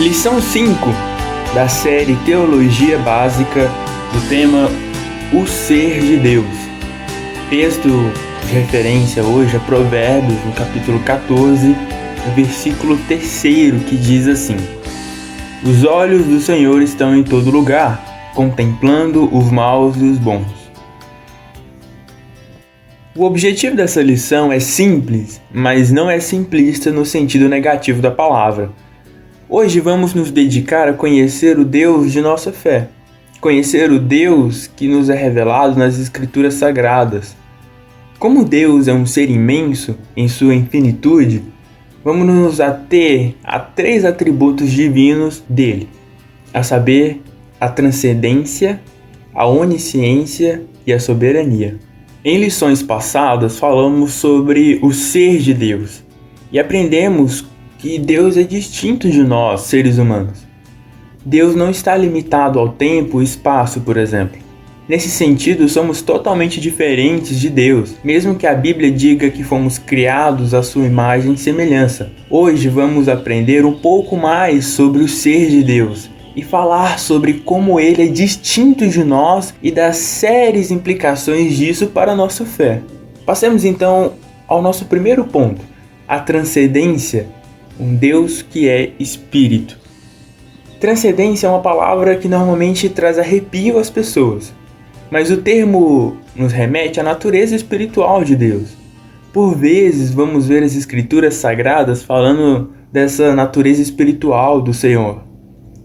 Lição 5 da série Teologia Básica do tema O Ser de Deus. Texto de referência hoje é Provérbios, no capítulo 14, no versículo 3, que diz assim: Os olhos do Senhor estão em todo lugar, contemplando os maus e os bons. O objetivo dessa lição é simples, mas não é simplista no sentido negativo da palavra. Hoje vamos nos dedicar a conhecer o Deus de nossa fé, conhecer o Deus que nos é revelado nas Escrituras Sagradas. Como Deus é um ser imenso em sua infinitude, vamos nos ater a 3 atributos divinos dele, a saber, a transcendência, a onisciência e a soberania. Em lições passadas falamos sobre o ser de Deus e aprendemos que Deus é distinto de nós, seres humanos. Deus não está limitado ao tempo e espaço, por exemplo. Nesse sentido, somos totalmente diferentes de Deus, mesmo que a Bíblia diga que fomos criados à sua imagem e semelhança. Hoje vamos aprender um pouco mais sobre o ser de Deus e falar sobre como ele é distinto de nós e das sérias implicações disso para a nossa fé. Passemos então ao nosso primeiro ponto, a transcendência, um Deus que é Espírito. Transcendência é uma palavra que normalmente traz arrepio às pessoas, mas o termo nos remete à natureza espiritual de Deus. Por vezes vamos ver as Escrituras Sagradas falando dessa natureza espiritual do Senhor.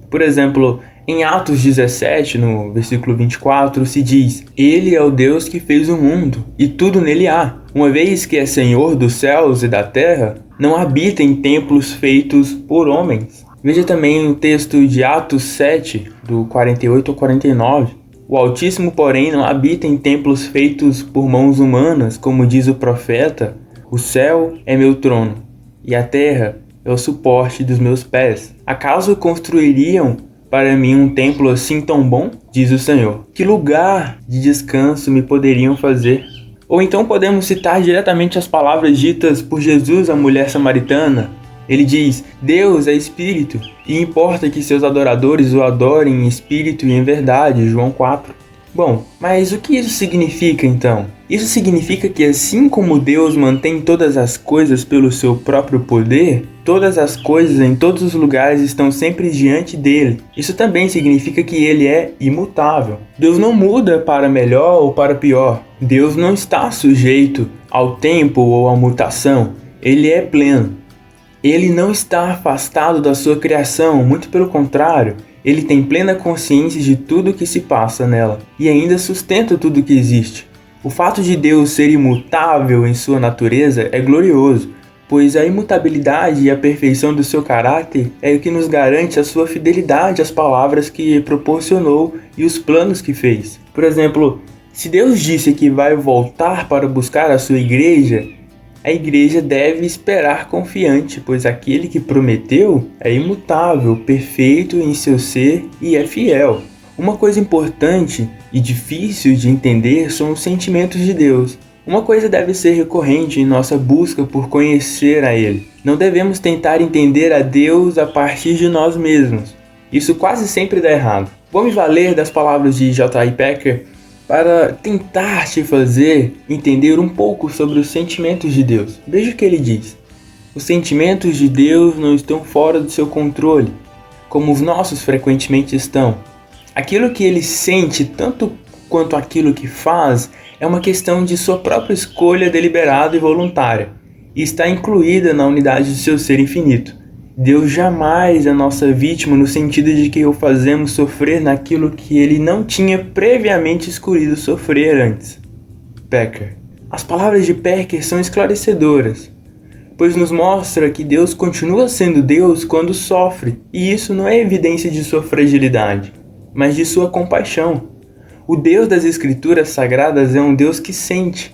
Por exemplo, em Atos 17, no versículo 24, se diz: Ele é o Deus que fez o mundo, e tudo nele há. Uma vez que é Senhor dos céus e da terra, não habita em templos feitos por homens. Veja também o texto de Atos 7, do 48 ao 49. O Altíssimo, porém, não habita em templos feitos por mãos humanas, como diz o profeta: O céu é meu trono, e a terra é o suporte dos meus pés. Acaso construiriam para mim um templo assim tão bom? Diz o Senhor. Que lugar de descanso me poderiam fazer? Ou então podemos citar diretamente as palavras ditas por Jesus à mulher samaritana. Ele diz: Deus é espírito, e importa que seus adoradores o adorem em espírito e em verdade. João 4. Bom, mas o que isso significa então? Isso significa que assim como Deus mantém todas as coisas pelo seu próprio poder, todas as coisas em todos os lugares estão sempre diante dele. Isso também significa que ele é imutável. Deus não muda para melhor ou para pior. Deus não está sujeito ao tempo ou à mutação. Ele é pleno. Ele não está afastado da sua criação, muito pelo contrário. Ele tem plena consciência de tudo que se passa nela e ainda sustenta tudo que existe. O fato de Deus ser imutável em sua natureza é glorioso, pois a imutabilidade e a perfeição do seu caráter é o que nos garante a sua fidelidade às palavras que proporcionou e os planos que fez. Por exemplo, se Deus disse que vai voltar para buscar a sua igreja, a igreja deve esperar confiante, pois aquele que prometeu é imutável, perfeito em seu ser e é fiel. Uma coisa importante e difícil de entender são os sentimentos de Deus. Uma coisa deve ser recorrente em nossa busca por conhecer a Ele. Não devemos tentar entender a Deus a partir de nós mesmos. Isso quase sempre dá errado. Vou me valer das palavras de J.I. Packer para tentar te fazer entender um pouco sobre os sentimentos de Deus. Veja o que ele diz: Os sentimentos de Deus não estão fora do seu controle, como os nossos frequentemente estão. Aquilo que ele sente, tanto quanto aquilo que faz, é uma questão de sua própria escolha deliberada e voluntária, e está incluída na unidade do seu ser infinito. Deus jamais é nossa vítima no sentido de que o fazemos sofrer naquilo que ele não tinha previamente escolhido sofrer antes. Packer. As palavras de Packer são esclarecedoras, pois nos mostra que Deus continua sendo Deus quando sofre, e isso não é evidência de sua fragilidade, mas de sua compaixão. O Deus das Escrituras Sagradas é um Deus que sente.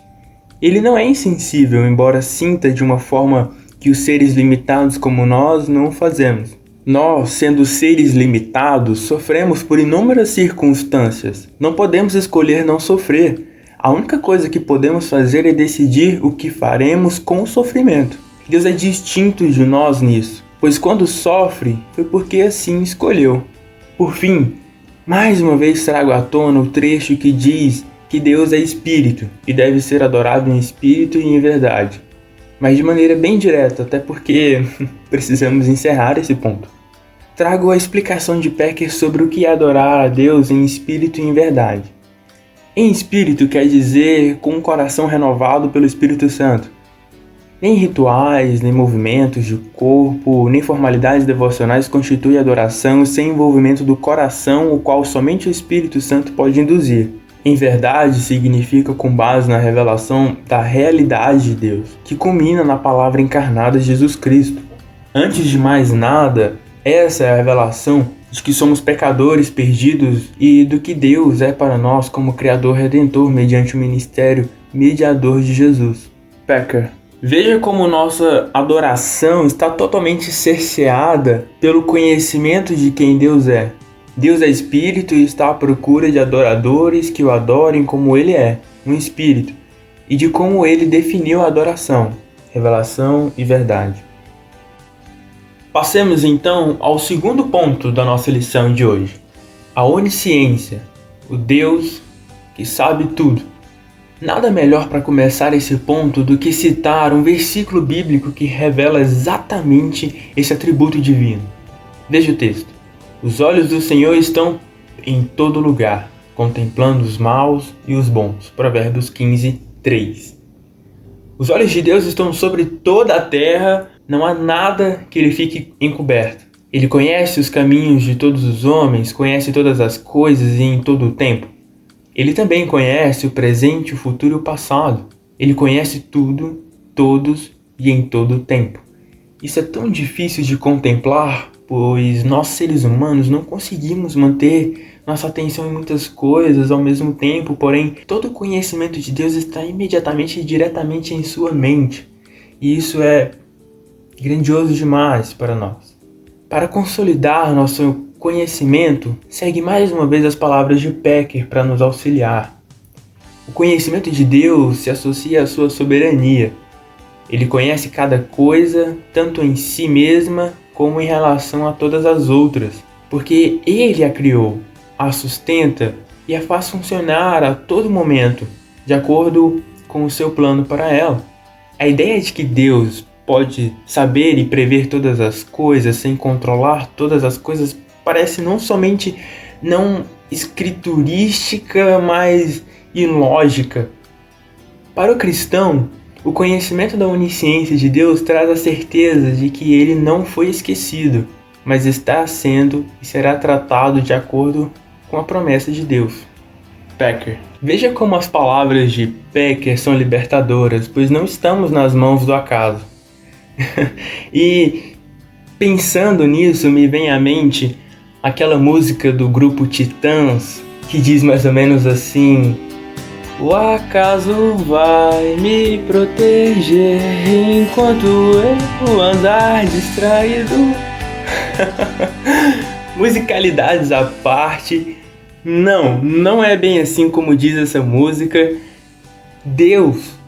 Ele não é insensível, embora sinta de uma forma que os seres limitados como nós não fazemos. Nós, sendo seres limitados, sofremos por inúmeras circunstâncias. Não podemos escolher não sofrer. A única coisa que podemos fazer é decidir o que faremos com o sofrimento. Deus é distinto de nós nisso. pois quando sofre, foi porque assim escolheu. Por fim, mais uma vez trago à tona o trecho que diz que Deus é espírito e deve ser adorado em espírito e em verdade. Mas de maneira bem direta, até porque precisamos encerrar esse ponto. Trago a explicação de Packer sobre o que é adorar a Deus em espírito e em verdade. Em espírito quer dizer com um coração renovado pelo Espírito Santo. Nem rituais, nem movimentos de corpo, nem formalidades devocionais constituem adoração sem envolvimento do coração, o qual somente o Espírito Santo pode induzir. Em verdade significa com base na revelação da realidade de Deus, que culmina na palavra encarnada de Jesus Cristo. Antes de mais nada, essa é a revelação de que somos pecadores perdidos e do que Deus é para nós como Criador Redentor mediante o ministério mediador de Jesus. Packer. Veja como nossa adoração está totalmente cerceada pelo conhecimento de quem Deus é. Deus é espírito e está à procura de adoradores que o adorem como ele é, um espírito, e de como ele definiu a adoração, revelação e verdade. Passemos então ao segundo ponto da nossa lição de hoje, a onisciência, o Deus que sabe tudo. Nada melhor para começar esse ponto do que citar um versículo bíblico que revela exatamente esse atributo divino. Veja o texto. Os olhos do Senhor estão em todo lugar, contemplando os maus e os bons. Provérbios 15, 3. Os olhos de Deus estão sobre toda a terra, não há nada que ele fique encoberto. Ele conhece os caminhos de todos os homens, conhece todas as coisas e em todo o tempo. Ele também conhece o presente, o futuro e o passado. Ele conhece tudo, todos e em todo o tempo. Isso é tão difícil de contemplar, pois nós seres humanos não conseguimos manter nossa atenção em muitas coisas ao mesmo tempo, porém todo o conhecimento de Deus está imediatamente e diretamente em sua mente. E isso é grandioso demais para nós. Para consolidar nosso conhecimento, segue mais uma vez as palavras de Packer para nos auxiliar. O conhecimento de Deus se associa à sua soberania. Ele conhece cada coisa, tanto em si mesma como em relação a todas as outras, porque Ele a criou, a sustenta e a faz funcionar a todo momento, de acordo com o seu plano para ela. A ideia de que Deus pode saber e prever todas as coisas sem controlar todas as coisas parece não somente não escriturística, mas ilógica. Para o cristão, o conhecimento da onisciência de Deus traz a certeza de que ele não foi esquecido, mas está sendo e será tratado de acordo com a promessa de Deus. Packer. Veja como as palavras de Packer são libertadoras, pois não estamos nas mãos do acaso. E pensando nisso, me vem à mente aquela música do grupo Titãs, que diz mais ou menos assim: o acaso vai me proteger enquanto eu andar distraído. Musicalidades à parte, não é bem assim como diz essa música. Deus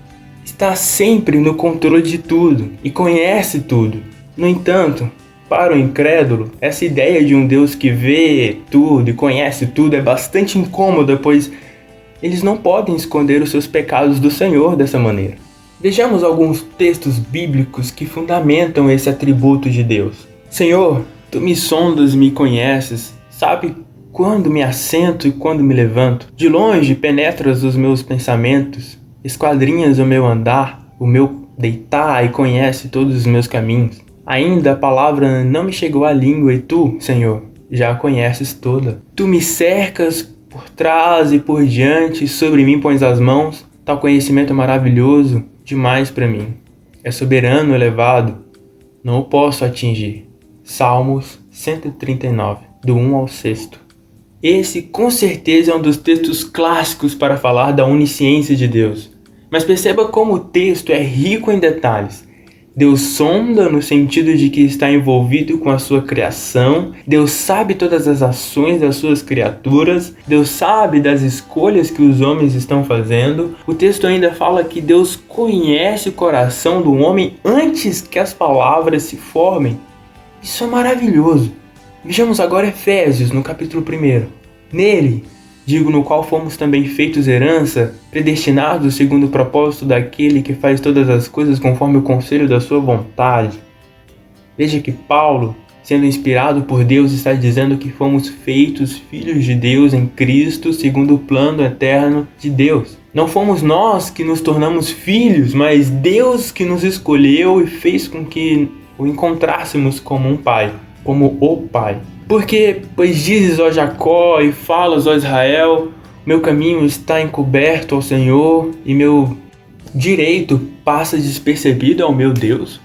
está sempre no controle de tudo e conhece tudo. No entanto, para o incrédulo, essa ideia de um Deus que vê tudo e conhece tudo é bastante incômoda, pois eles não podem esconder os seus pecados do Senhor dessa maneira. Vejamos alguns textos bíblicos que fundamentam esse atributo de Deus. Senhor, tu me sondas e me conheces, sabe quando me assento e quando me levanto. De longe penetras os meus pensamentos, esquadrinhas o meu andar, o meu deitar e conhece todos os meus caminhos. Ainda a palavra não me chegou à língua e tu, Senhor, já a conheces toda. Tu me cercas por trás e por diante, sobre mim pões as mãos. Tal conhecimento é maravilhoso demais para mim. É soberano, elevado, não o posso atingir. Salmos 139, do 1 ao 6. Esse, com certeza, é um dos textos clássicos para falar da onisciência de Deus. Mas perceba como o texto é rico em detalhes. Deus sonda no sentido de que está envolvido com a sua criação. Deus sabe todas as ações das suas criaturas. Deus sabe das escolhas que os homens estão fazendo. O texto ainda fala que Deus conhece o coração do homem antes que as palavras se formem. Isso é maravilhoso. Vejamos agora Efésios, no capítulo 1. Nele, digo, no qual fomos também feitos herança, predestinados segundo o propósito daquele que faz todas as coisas conforme o conselho da sua vontade. Veja que Paulo, sendo inspirado por Deus, está dizendo que fomos feitos filhos de Deus em Cristo segundo o plano eterno de Deus. Não fomos nós que nos tornamos filhos, mas Deus que nos escolheu e fez com que o encontrássemos como um pai, como o pai. Porque, pois dizes, ó Jacó, e falas, ó Israel, meu caminho está encoberto ao Senhor, e meu direito passa despercebido ao meu Deus?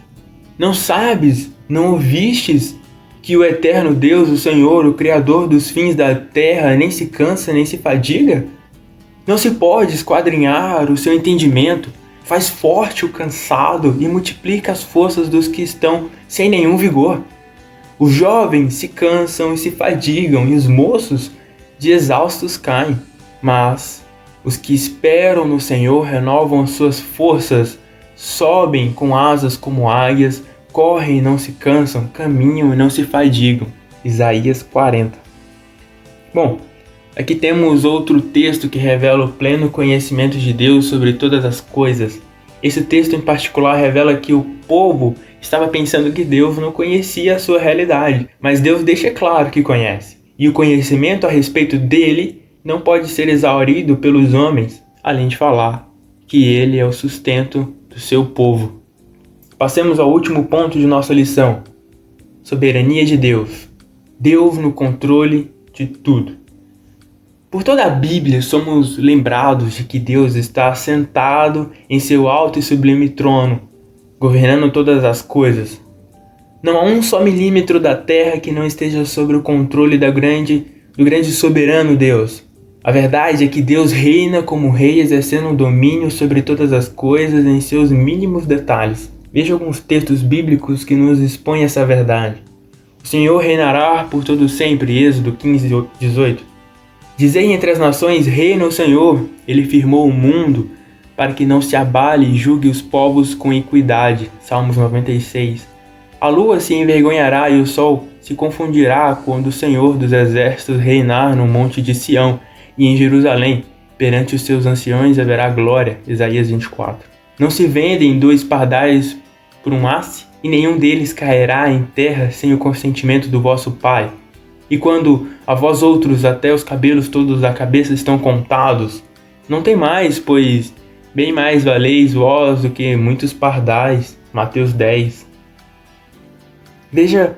Não sabes, não ouvistes, que o eterno Deus, o Senhor, o Criador dos fins da terra, nem se cansa, nem se fadiga? Não se pode esquadrinhar o seu entendimento, faz forte o cansado e multiplica as forças dos que estão sem nenhum vigor. Os jovens se cansam e se fadigam, e os moços de exaustos caem. Mas os que esperam no Senhor renovam as suas forças, sobem com asas como águias, correm e não se cansam, caminham e não se fadigam. Isaías 40. Bom, aqui temos outro texto que revela o pleno conhecimento de Deus sobre todas as coisas. Esse texto em particular revela que o povo estava pensando que Deus não conhecia a sua realidade, mas Deus deixa claro que conhece. E o conhecimento a respeito dele não pode ser exaurido pelos homens, além de falar que ele é o sustento do seu povo. Passemos ao último ponto de nossa lição: soberania de Deus. Deus no controle de tudo. Por toda a Bíblia somos lembrados de que Deus está sentado em seu alto e sublime trono, governando todas as coisas. Não há um só milímetro da terra que não esteja sob o controle do grande soberano Deus. A verdade é que Deus reina como rei, exercendo um domínio sobre todas as coisas em seus mínimos detalhes. Veja alguns textos bíblicos que nos expõem essa verdade. O Senhor reinará por todo sempre, Êxodo 15:18. Dizei entre as nações, reina o Senhor, ele firmou o mundo, para que não se abale e julgue os povos com equidade. Salmos 96. A lua se envergonhará e o sol se confundirá quando o Senhor dos exércitos reinar no monte de Sião e em Jerusalém. Perante os seus anciões haverá glória. Isaías 24. Não se vendem 2 pardais por um asse, e nenhum deles cairá em terra sem o consentimento do vosso Pai. E quando a vós outros até os cabelos todos da cabeça estão contados, não tem mais, pois bem mais valeis vós do que muitos pardais. Mateus 10. Veja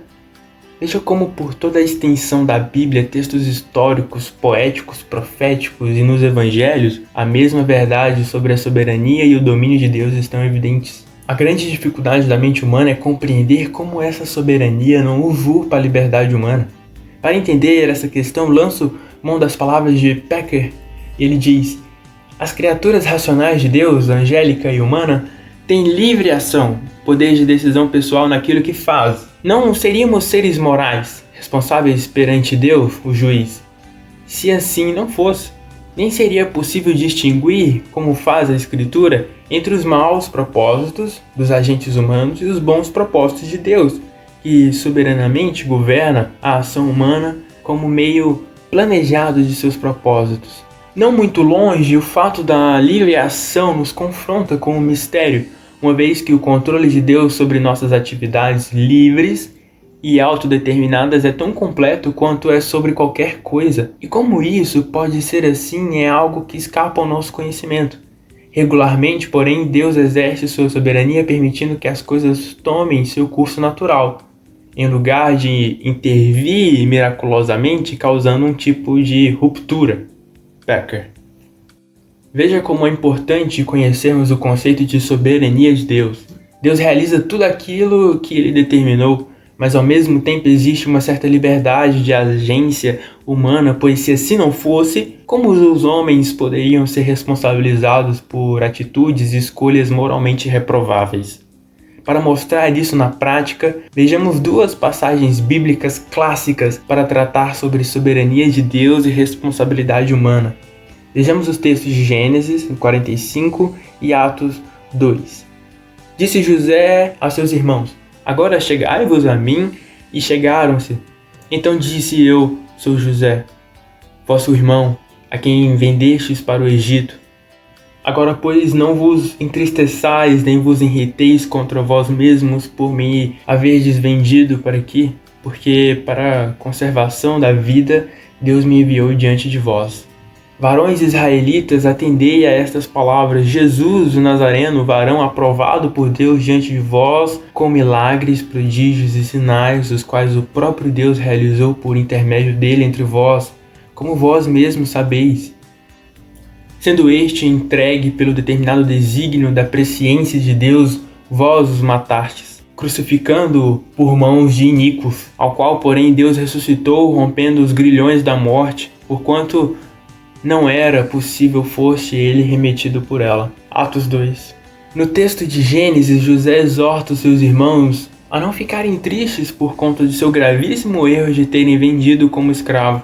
como por toda a extensão da Bíblia, textos históricos, poéticos, proféticos e nos evangelhos, a mesma verdade sobre a soberania e o domínio de Deus estão evidentes. A grande dificuldade da mente humana é compreender como essa soberania não usurpa a liberdade humana. Para entender essa questão, lanço mão das palavras de Packer. Ele diz: as criaturas racionais de Deus, angélica e humana, têm livre ação, poder de decisão pessoal naquilo que faz. Não seríamos seres morais, responsáveis perante Deus, o juiz, se assim não fosse. Nem seria possível distinguir, como faz a Escritura, entre os maus propósitos dos agentes humanos e os bons propósitos de Deus, que soberanamente governa a ação humana como meio planejado de seus propósitos. Não muito longe, o fato da livre ação nos confronta com o mistério, uma vez que o controle de Deus sobre nossas atividades livres e autodeterminadas é tão completo quanto é sobre qualquer coisa. E como isso pode ser assim é algo que escapa ao nosso conhecimento. Regularmente, porém, Deus exerce sua soberania permitindo que as coisas tomem seu curso natural, em lugar de intervir miraculosamente, causando um tipo de ruptura. Packer. Veja como é importante conhecermos o conceito de soberania de Deus. Deus realiza tudo aquilo que Ele determinou, mas ao mesmo tempo existe uma certa liberdade de agência humana, pois se assim não fosse, como os homens poderiam ser responsabilizados por atitudes e escolhas moralmente reprováveis? Para mostrar isso na prática, vejamos 2 passagens bíblicas clássicas para tratar sobre soberania de Deus e responsabilidade humana. Vejamos os textos de Gênesis 45 e Atos 2. Disse José a seus irmãos: agora chegai-vos a mim, e chegaram-se. Então disse eu, sou José, vosso irmão, a quem vendestes para o Egito. Agora, pois, não vos entristeçais, nem vos irriteis contra vós mesmos por me haverdes vendido para aqui, porque para a conservação da vida Deus me enviou diante de vós. Varões israelitas, atendei a estas palavras. Jesus, o Nazareno, varão aprovado por Deus diante de vós, com milagres, prodígios e sinais, os quais o próprio Deus realizou por intermédio dele entre vós, como vós mesmos sabeis. Sendo este entregue pelo determinado desígnio da presciência de Deus, vós os matastes, crucificando-o por mãos de iníquos, ao qual, porém, Deus ressuscitou, rompendo os grilhões da morte, porquanto não era possível fosse ele remetido por ela. Atos 2. No texto de Gênesis, José exorta os seus irmãos a não ficarem tristes por conta de seu gravíssimo erro de terem vendido como escravo.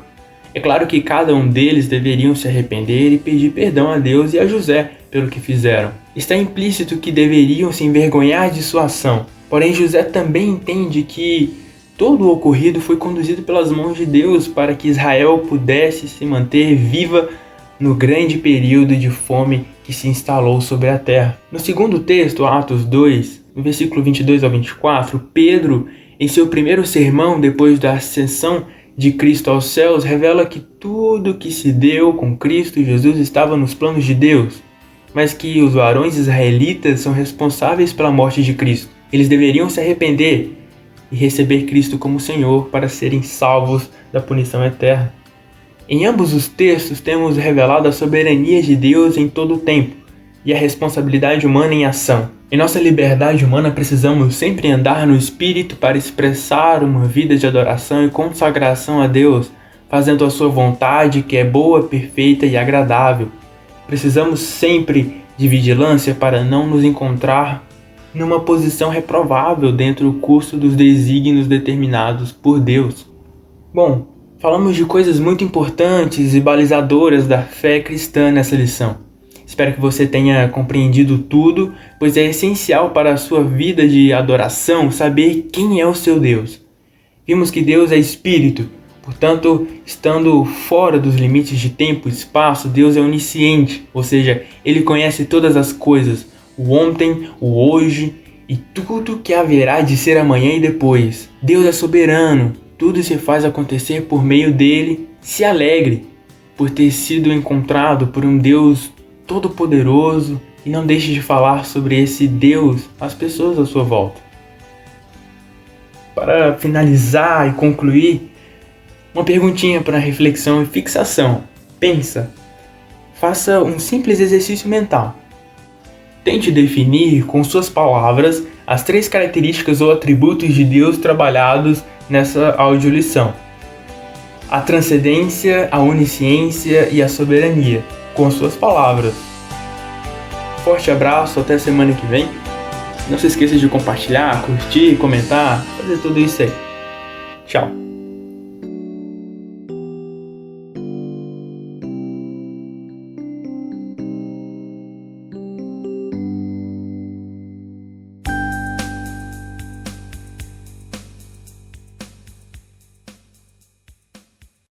É claro que cada um deles deveriam se arrepender e pedir perdão a Deus e a José pelo que fizeram. Está implícito que deveriam se envergonhar de sua ação. Porém, José também entende que todo o ocorrido foi conduzido pelas mãos de Deus para que Israel pudesse se manter viva no grande período de fome que se instalou sobre a terra. No segundo texto, Atos 2, no versículo 22 ao 24, Pedro, em seu primeiro sermão depois da ascensão de Cristo aos céus, revela que tudo que se deu com Cristo Jesus estava nos planos de Deus, mas que os varões israelitas são responsáveis pela morte de Cristo. Eles deveriam se arrepender e receber Cristo como Senhor para serem salvos da punição eterna. Em ambos os textos temos revelado a soberania de Deus em todo o tempo e a responsabilidade humana em ação. Em nossa liberdade humana precisamos sempre andar no Espírito para expressar uma vida de adoração e consagração a Deus, fazendo a sua vontade, que é boa, perfeita e agradável. Precisamos sempre de vigilância para não nos encontrar numa posição reprovável dentro do curso dos desígnios determinados por Deus. Bom, falamos de coisas muito importantes e balizadoras da fé cristã nessa lição. Espero que você tenha compreendido tudo, pois é essencial para a sua vida de adoração saber quem é o seu Deus. Vimos que Deus é Espírito, portanto, estando fora dos limites de tempo e espaço, Deus é onisciente, ou seja, Ele conhece todas as coisas, o ontem, o hoje e tudo que haverá de ser amanhã e depois. Deus é soberano, tudo se faz acontecer por meio dele. Se alegre por ter sido encontrado por um Deus todo-poderoso e não deixe de falar sobre esse Deus às pessoas à sua volta. Para finalizar e concluir, uma perguntinha para reflexão e fixação. Pensa, faça um simples exercício mental. Tente definir com suas palavras as 3 características ou atributos de Deus trabalhados nessa audiolição: a transcendência, a onisciência e a soberania, com suas palavras. Forte abraço, até semana que vem. Não se esqueça de compartilhar, curtir, comentar, fazer tudo isso aí. Tchau.